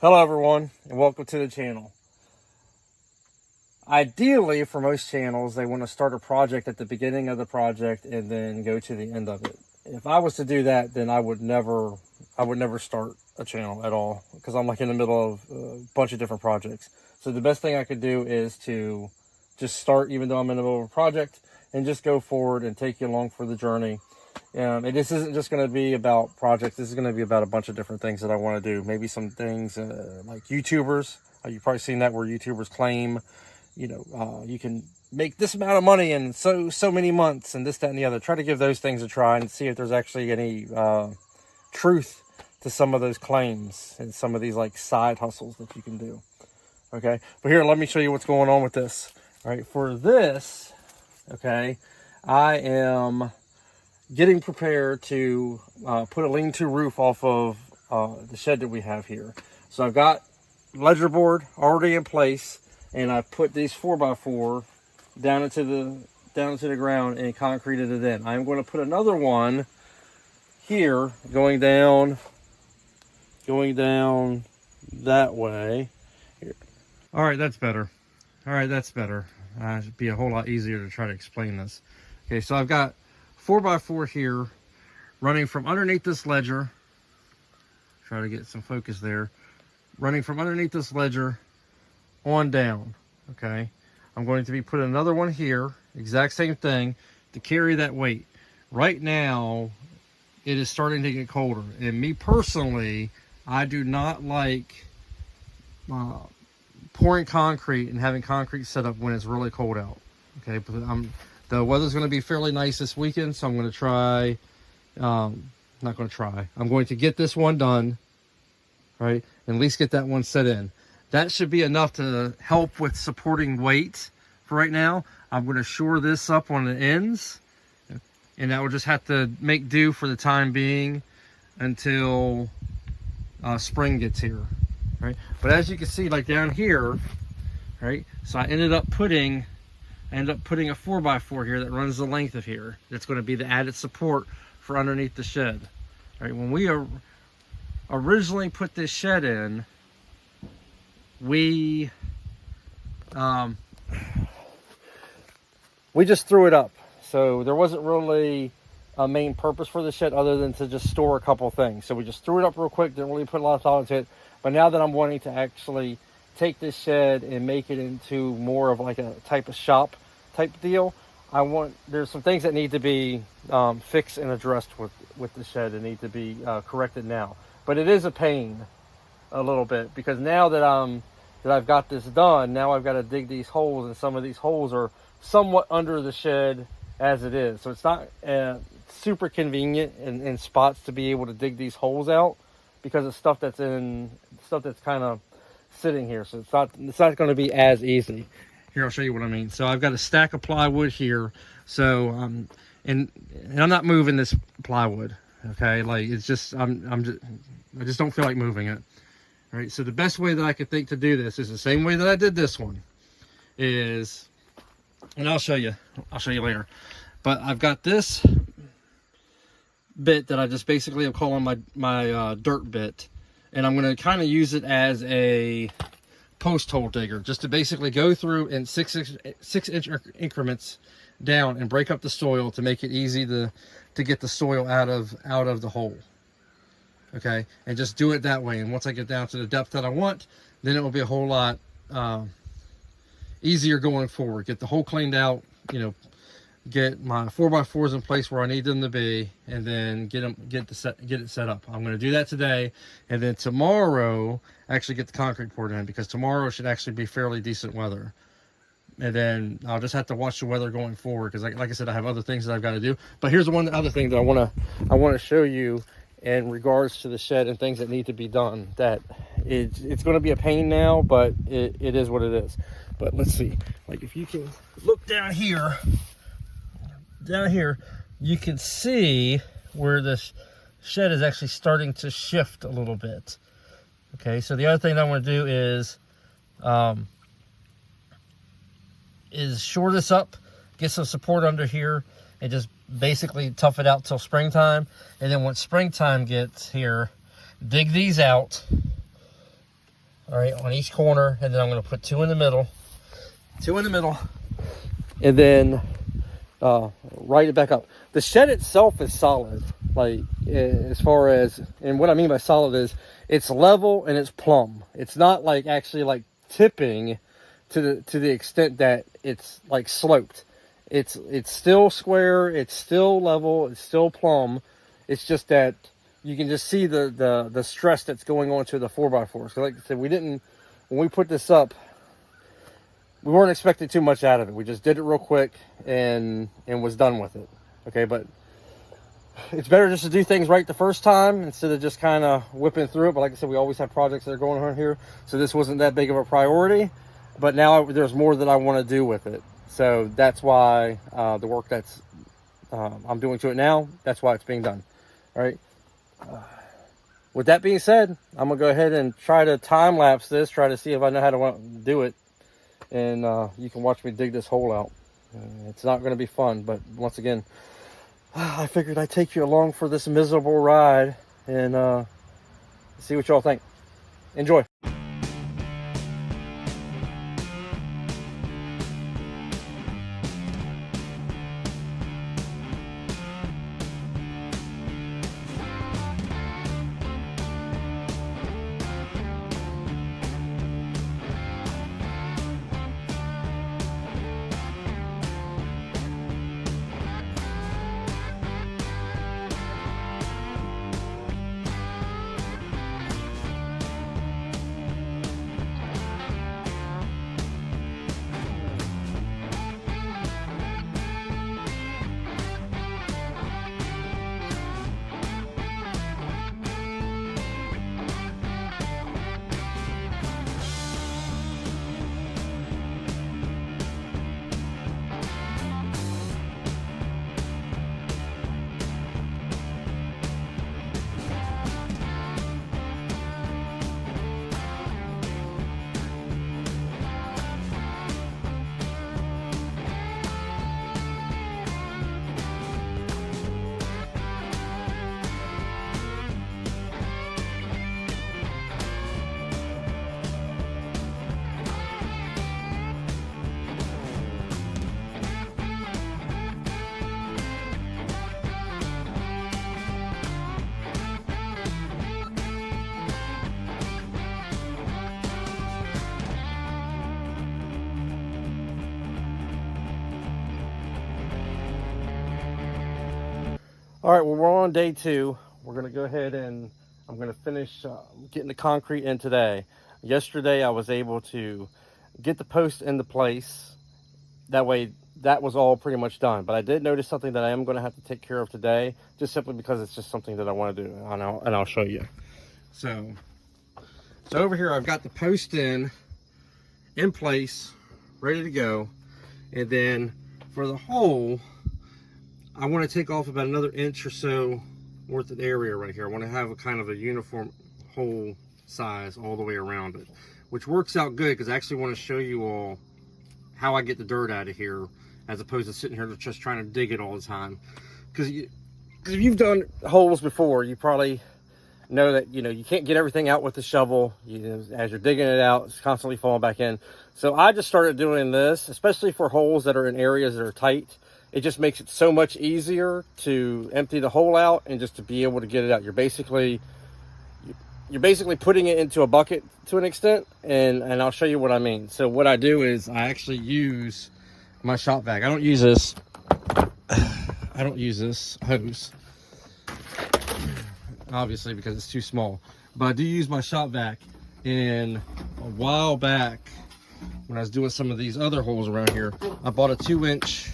Hello everyone, and welcome to the channel. Ideally, for most channels, they want to start a project at the beginning of the project and then go to the end of it. If I was to do that, then I would never start a channel at all, because I'm like in the middle of a bunch of different projects. So the best thing I could do is to just start, even though I'm in the middle of a project, and just go forward and take you along for the journey. And this isn't just going to be about projects. This is going to be about a bunch of different things that I want to do. Maybe some things like YouTubers. You've probably seen that, where YouTubers claim, you can make this amount of money in so many months and this, that, and the other. Try to give those things a try and see if there's actually any truth to some of those claims and some of these like side hustles that you can do. Okay, but here, let me show you what's going on with this. All right, for this, okay, I am getting prepared to put a lean-to roof off of the shed that we have here. So I've got ledger board already in place, and I put these 4x4 down into the ground and concreted it in. I'm going to put another one here going down that way. Here. All right, that's better. All right, that's better. It'd be a whole lot easier to try to explain this. Okay, so I've got 4x4 here running from underneath this ledger. Try to get some focus there. Running from underneath this ledger on down. Okay, I'm going to be putting another one here, exact same thing, to carry that weight. Right now it is starting to get colder, and me personally, I do not like pouring concrete and having concrete set up when it's really cold out. Okay, but the weather's going to be fairly nice this weekend, so I'm going to try, I'm going to get this one done, right, and at least get that one set in. That should be enough to help with supporting weight for right now. I'm going to shore this up on the ends, and that will just have to make do for the time being until spring gets here, right? But as you can see, like down here, right, so I ended up putting a 4x4 here that runs the length of here. That's going to be the added support for underneath the shed. All right, when we originally put this shed in, we just threw it up. So there wasn't really a main purpose for the shed other than to just store a couple things. So we just threw it up real quick, didn't really put a lot of thought into it. But now that I'm wanting to actually take this shed and make it into more of like a type of shop type deal, there's some things that need to be fixed and addressed with the shed that need to be corrected now. But it is a pain a little bit, because now that I've got this done, now I've got to dig these holes, and some of these holes are somewhat under the shed as it is. So it's not super convenient in spots to be able to dig these holes out, because of stuff that's kind of sitting here. So it's not going to be as easy. Here, I'll show you what I mean. So I've got a stack of plywood here. So and I'm not moving this plywood. Okay, like it's just I just don't feel like moving it. All right. So the best way that I could think to do this is the same way that I did this one. And I'll show you later. But I've got this bit that I just basically am calling my dirt bit, and I'm going to kind of use it as a post hole digger, just to basically go through in 6-inch increments down and break up the soil to make it easy to get the soil out of the hole. Okay, and just do it that way. And once I get down to the depth that I want, then it will be a whole lot easier going forward. Get the hole cleaned out, get my 4x4s in place where I need them to be, and then get it set up. I'm going to do that today, and then tomorrow actually get the concrete poured in, because tomorrow should actually be fairly decent weather. And then I'll just have to watch the weather going forward, because like I said, I have other things that I've got to do. But here's the other thing that I want to show you in regards to the shed and things that need to be done. That it's going to be a pain now, but it is what it is. But let's see, like if you can look down here, you can see where this shed is actually starting to shift a little bit. Okay, so the other thing that I want to do is shore this up, get some support under here, and just basically tough it out till springtime. And then once springtime gets here, dig these out all right, on each corner, and then I'm going to put 2 in the middle. 2 in the middle, and then right it back up. The shed itself is solid, like as far as, and what I mean by solid is it's level and it's plumb. It's not like actually like tipping to the extent that it's like sloped. It's still square, it's still level, it's still plumb. It's just that you can just see the stress that's going on to the 4x4. So like I said, when we put this up, we weren't expecting too much out of it. We just did it real quick and was done with it. Okay, but it's better just to do things right the first time instead of just kind of whipping through it. But like I said, we always have projects that are going on here, so this wasn't that big of a priority. But now there's more that I want to do with it. So that's why the work that's I'm doing to it now, that's why it's being done. All right. With that being said, I'm going to go ahead and try to time lapse this, try to see if I know how to do it. And you can watch me dig this hole out. It's not going to be fun, but once again, I figured I'd take you along for this miserable ride and see what y'all think. Enjoy. All right, well, we're on day 2. We're going to go ahead and I'm going to finish getting the concrete in today. Yesterday, I was able to get the post into place. That way, that was all pretty much done. But I did notice something that I am going to have to take care of today, just simply because it's just something that I want to do, and I'll show you. So over here, I've got the post in place, ready to go. And then for the hole, I want to take off about another inch or so worth of area right here. I want to have a kind of a uniform hole size all the way around it, which works out good because I actually want to show you all how I get the dirt out of here as opposed to sitting here just trying to dig it all the time. Because if you've done holes before, you probably know that you can't get everything out with the shovel. As you're digging it out, it's constantly falling back in. So I just started doing this, especially for holes that are in areas that are tight. It just makes it so much easier to empty the hole out and just to be able to get it out. You're basically putting it into a bucket to an extent, and I'll show you what I mean. So what I do is I actually use my shop vac. I don't use this hose, obviously, because it's too small. But I do use my shop vac. And a while back, when I was doing some of these other holes around here, I bought a 2-inch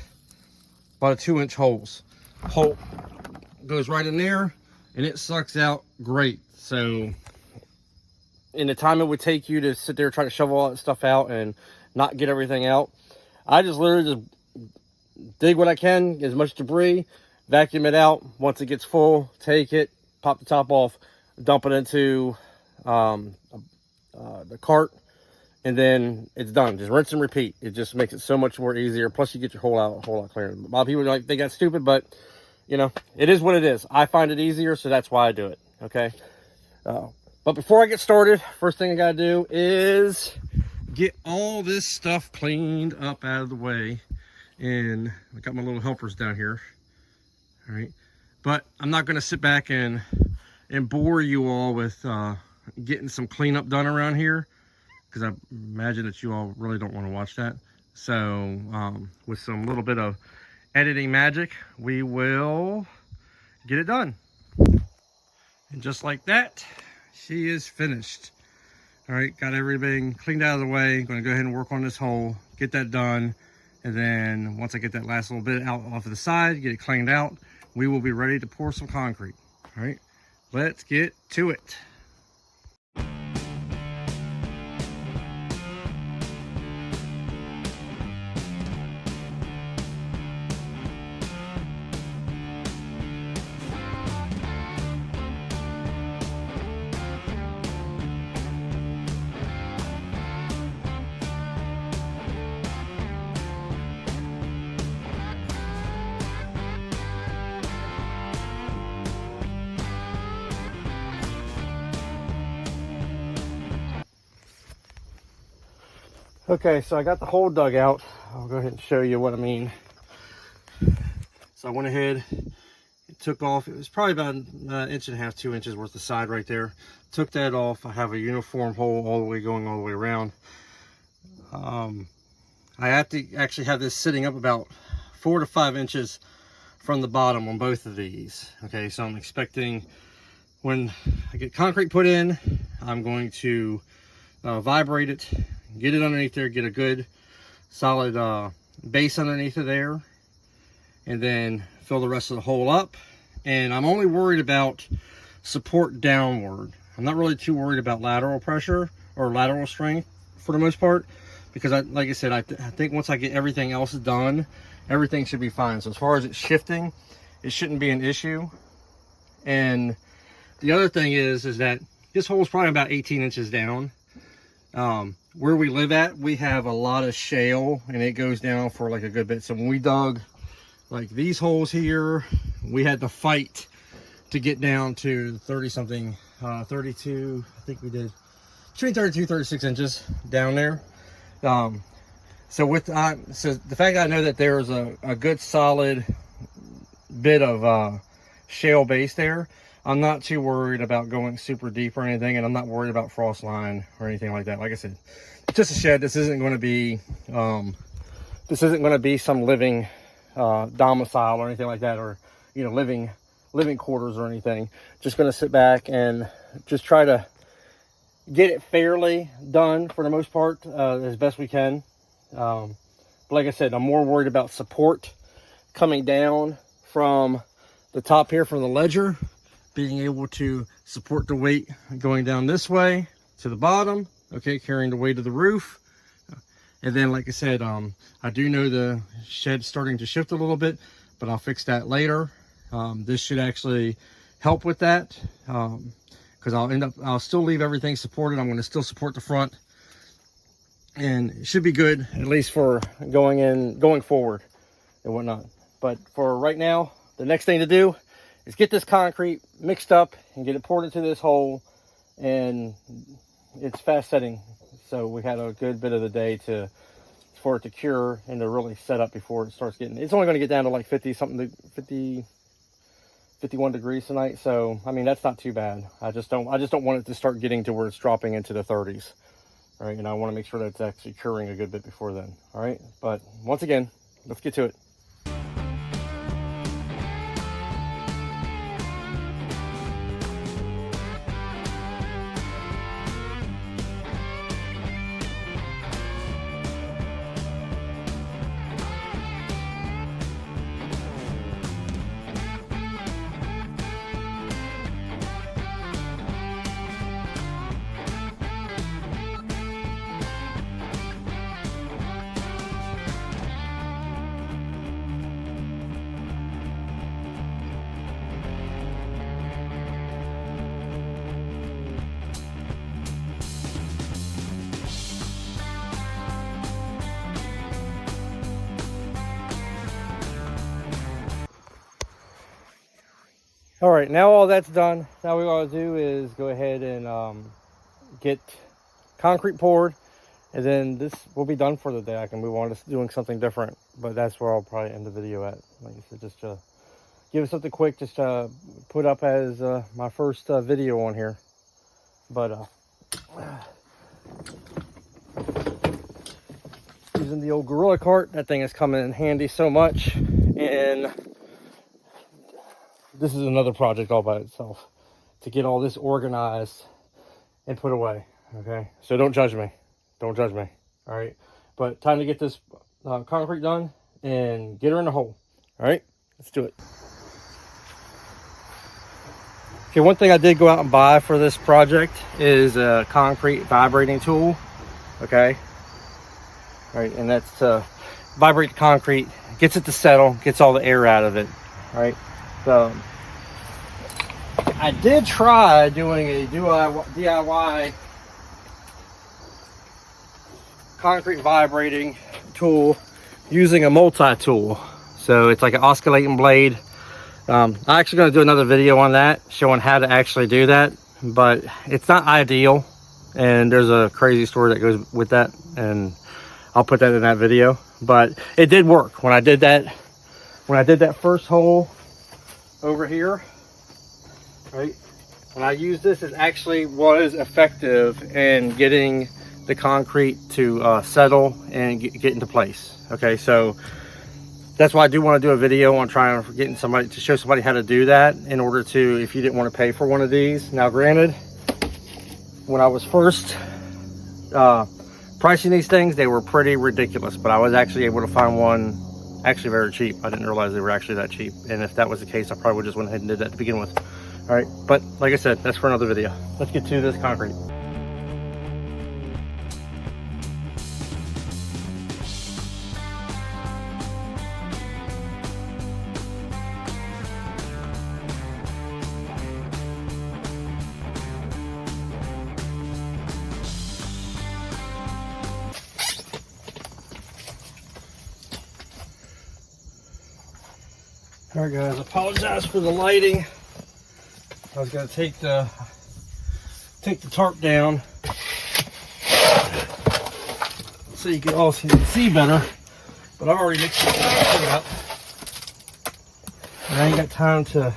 hole goes right in there and it sucks out great. So in the time it would take you to sit there trying to shovel all that stuff out and not get everything out, I just literally just dig what I can, get as much debris, vacuum it out. Once it gets full, take it, pop the top off, dump it into the cart, and then it's done. Just rinse and repeat. It just makes it so much more easier. Plus, you get your hole out a whole lot clearer. A lot of people think that's stupid, but it is what it is. I find it easier, so that's why I do it. Okay. But But before I get started, first thing I gotta do is get all this stuff cleaned up out of the way. And I got my little helpers down here. All right, but I'm not gonna sit back and bore you all with getting some cleanup done around here, because I imagine that you all really don't want to watch that. So with some little bit of editing magic, we will get it done. And just like that, she is finished. All right, got everything cleaned out of the way. I'm gonna go ahead and work on this hole, get that done. And then once I get that last little bit out off of the side, get it cleaned out, we will be ready to pour some concrete. All right, let's get to it. Okay, so I got the hole dug out. I'll go ahead and show you what I mean. So I went ahead and took off, it was probably about an inch and a half, 2 inches worth of side right there. Took that off. I have a uniform hole all the way going all the way around. I have to actually have this sitting up about 4 to 5 inches from the bottom on both of these. Okay, so I'm expecting when I get concrete put in, I'm going to vibrate it, get it underneath there, get a good solid base underneath of there, and then fill the rest of the hole up. And I'm only worried about support downward. I'm not really too worried about lateral pressure or lateral strength for the most part, because like I said, I think once I get everything else done, everything should be fine. So as far as it shifting, it shouldn't be an issue. And the other thing is that this hole is probably about 18 inches down. Where we live at, we have a lot of shale, and it goes down for like a good bit. So when we dug like these holes here, we had to fight to get down to 30 something, 32, I think we did between 32 36 inches down there. So the fact that I know that there's a good solid bit of shale base there, I'm not too worried about going super deep or anything, and I'm not worried about frost line or anything like that. Like I said, it's just a shed. This isn't going to be some living domicile or anything like that, or living quarters or anything. Just going to sit back and just try to get it fairly done for the most part, as best we can. But like I said, I'm more worried about support coming down from the top here, from the ledger, being able to support the weight going down this way to the bottom, okay, carrying the weight of the roof. And then, like I said, I do know the shed's starting to shift a little bit, but I'll fix that later. This should actually help with that, because I'll still leave everything supported. I'm going to still support the front, and it should be good, at least for going forward and whatnot. But for right now, the next thing to do is get this concrete mixed up and get it poured into this hole. And it's fast setting, so we had a good bit of the day for it to cure and to really set up before it starts getting. It's only going to get down to like 51 degrees tonight. So I mean, that's not too bad. I just don't want it to start getting to where it's dropping into the 30s. All right, and I want to make sure that it's actually curing a good bit before then. All right, but once again, let's get to it. All right, now all that's done. Now what we want to do is go ahead and get concrete poured, and then this will be done for the day. I can move on to doing something different, but that's where I'll probably end the video at. Like I said, just to give it something quick, just to put up as my first video on here. But using the old Gorilla cart, that thing is coming in handy so much. And this is another project all by itself, to get all this organized and put away. Okay, so don't judge me. Don't judge me. All right, but time to get this concrete done and get her in the hole. All right, let's do it. Okay, one thing I did go out and buy for this project is a concrete vibrating tool. Okay, all right, and that's to vibrate the concrete, gets it to settle, gets all the air out of it. All right, so I did try doing a DIY concrete vibrating tool using a multi-tool. So it's like an oscillating blade. I'm actually going to do another video on that, showing how to actually do that, but it's not ideal, and there's a crazy story that goes with that, and I'll put that in that video. But it did work when I did that. When I did that first hole over here, right, when I used this, it actually was effective in getting the concrete to settle and get into place. Okay, so that's why I do want to do a video on trying to getting somebody to show somebody how to do that, in order to, if you didn't want to pay for one of these. Now granted, when I was first pricing these things, they were pretty ridiculous, but I was actually able to find one actually very cheap. I didn't realize they were actually that cheap, and if that was the case, I probably would just went ahead and did that to begin with. All right, but like I said, that's for another video. Let's get to this concrete. All right, guys, apologize for the lighting. I was gonna take the tarp down so you can all see better, but I've already mixed it up. And I ain't got time to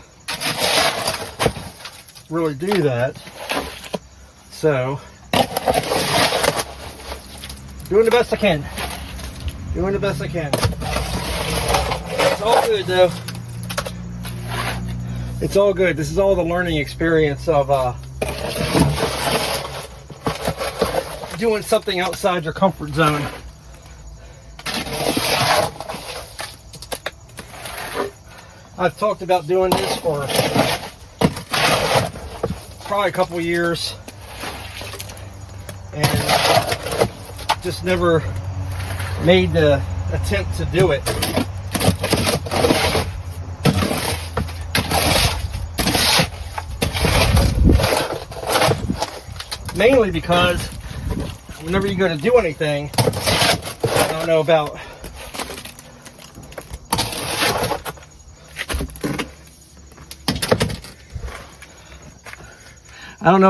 really do that. So, doing the best I can. Doing the best I can. It's all good though. It's all good. This is all the learning experience of doing something outside your comfort zone. I've talked about doing this for probably a couple years and just never made the attempt to do it. Mainly because whenever you go to do anything, I don't know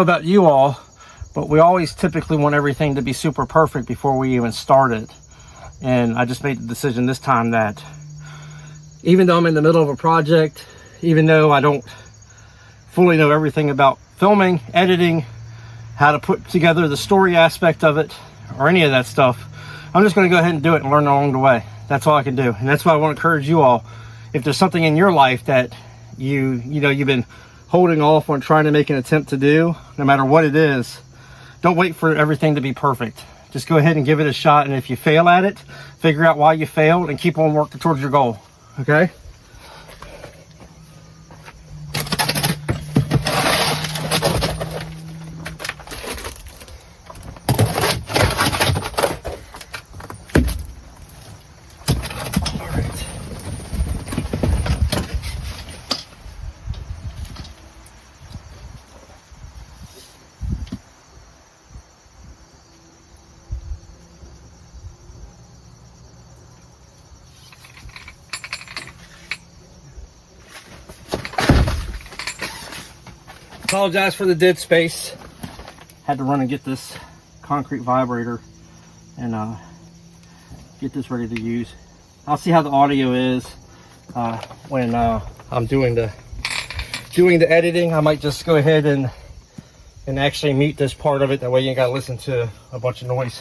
about you all, but we always typically want everything to be super perfect before we even start it. And I just made the decision this time that even though I'm in the middle of a project, even though I don't fully know everything about filming, editing, how to put together the story aspect of it, or any of that stuff, I'm just going to go ahead and do it and learn along the way. That's all I can do. And that's why I want to encourage you all, if there's something in your life that you've been holding off on trying to make an attempt to do, no matter what it is, don't wait for everything to be perfect. Just go ahead and give it a shot, and if you fail at it, figure out why you failed and keep on working towards your goal. Okay? Apologize for the dead space. Had to run and get this concrete vibrator and get this ready to use. I'll see how the audio is when I'm doing the editing. I might just go ahead and actually mute this part of it. That way you ain't gotta listen to a bunch of noise.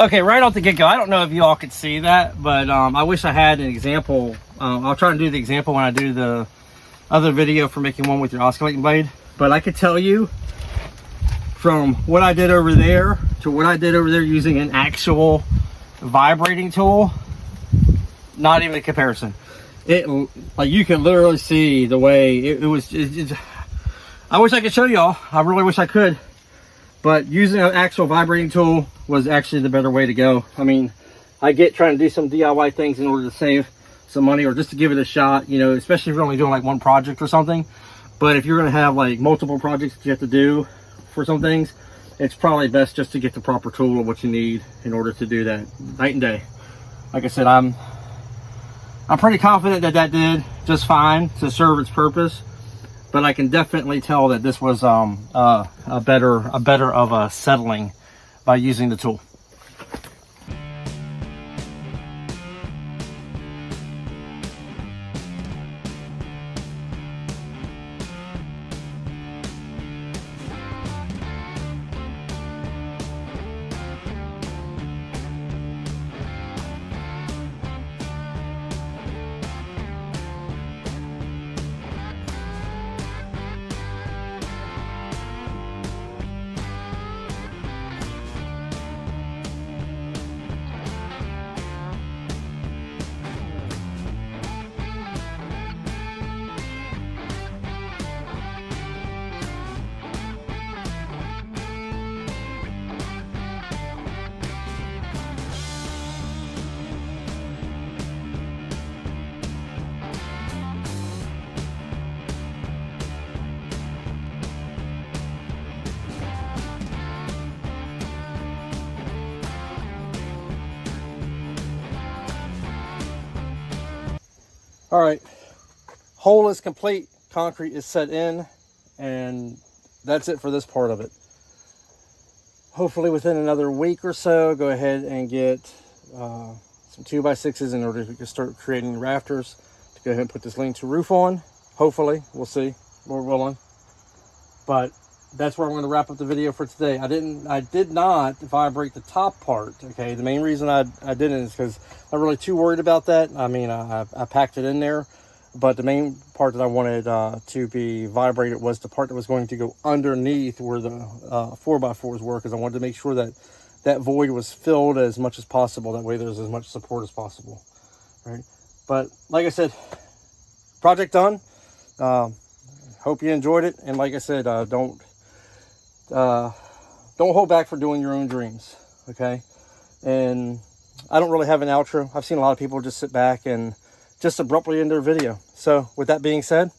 Okay, right off the get-go, I don't know if you all could see that, but I wish I had an example. I'll try and do the example when I do the other video for making one with your oscillating blade. But I could tell you from what I did over there to what I did over there using an actual vibrating tool, not even a comparison. Like you can literally see the way it was. I wish I could show y'all. I really wish I could. But using an actual vibrating tool was actually the better way to go. I mean, I get trying to do some DIY things in order to save some money or just to give it a shot, you know, especially if you're only doing like one project or something. But if you're going to have like multiple projects that you have to do for some things, it's probably best just to get the proper tool of what you need in order to do that night and day. Like I said, I'm pretty confident that that did just fine to serve its purpose. But I can definitely tell that this was a better of a settling by using the tool. All right, hole is complete, concrete is set in, and that's it for this part of it. Hopefully within another week or so, go ahead and get some 2x6s in order to start creating rafters to go ahead and put this lean-to roof on. Hopefully, we'll see, Lord willing. But that's where I'm going to wrap up the video for today. I did not vibrate the top part. Okay, the main reason I didn't is because I'm really too worried about that. I mean, I packed it in there, but the main part that I wanted to be vibrated was the part that was going to go underneath where the 4x4s were, because I wanted to make sure that that void was filled as much as possible. That way there's as much support as possible, right? But like I said, project done. Hope you enjoyed it, and like I said, don't hold back for doing your own dreams, okay? And I don't really have an outro. I've seen a lot of people just sit back and just abruptly end their video. So with that being said,